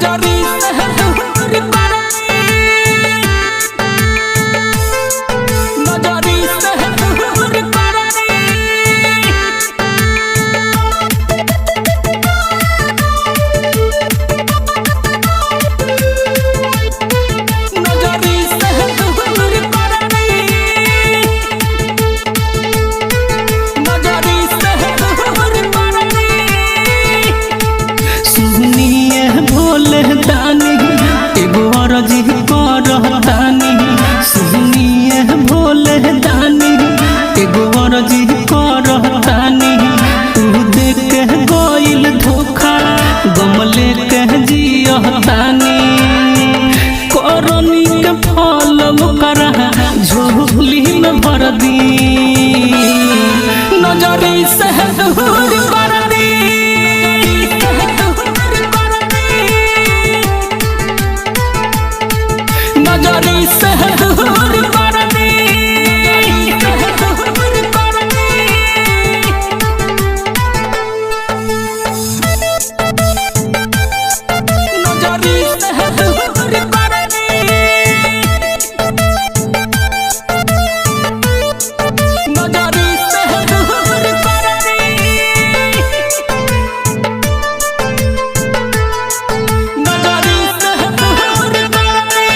नजरी से दूर करनी, नजरी से दूर करनी, नजरी से दूर करनी, नजरी से दूर करनी। सुनिए भोले दानी एगो अर्जी करतानी, सुनिए भोले दानी एगो अर्जी करतानी। तू देख के गइल धोखा गमले के जियतानी, करनी के फल करा झोली में भर दी, नजरी से दूर करनी, नजरी से दूर करनी, दूर करनी। नजरी से दूर करनी, नजरी से दूर करनी, नजरी से दूर करनी।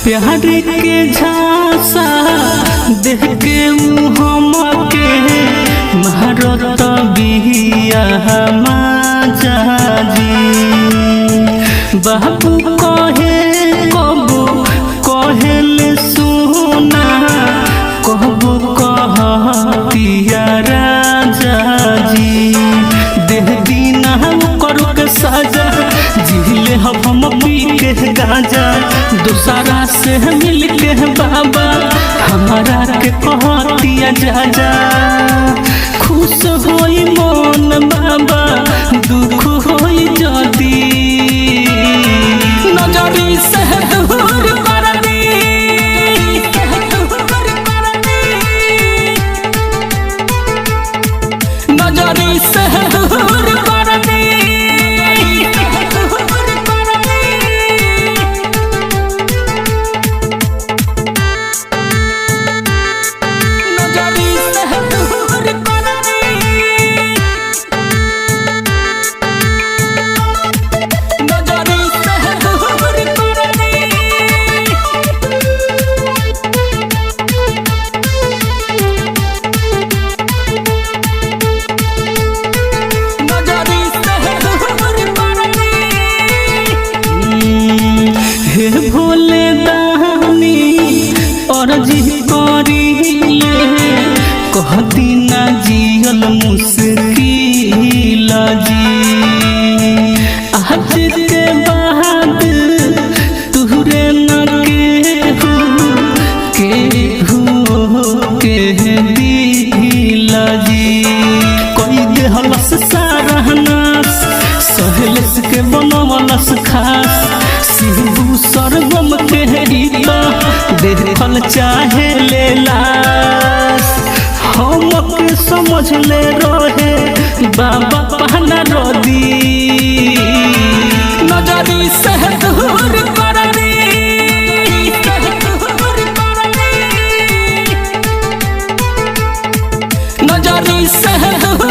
प्यार के झांसा देख के मुँह के महारत बिया माजी, बाबू कहे कबू कहले सुना, कबू कहतिया राजा जी। देह दीना करो के साजा जिले हम पी के गाजा, दूसरा से मिल के बाबा हमारा के कहतिया जा। खुश होई मन बाबा दुख होई जदी, नजरी से दूर करनी, दूर करनी, नजरी से दूर करनी, दूर करनी। नजरी से दूर करनी, नजरी से दूर करनी, नजरी से दूर करनी। हे भोले दानी अर्जी करिले, कहती ना जियल मुश्किल जी। आज के बाद तुहरे न के दिल जी। कोई देहलस सारहनास सहलस के बनवलस खास, सिंधु सरगम के रीता देखल चाहे लेलास। हमके समझ ले रहे बाबा पहना रोदी, नजरी से दूर करनी, दूर करनी, नजरी से दूर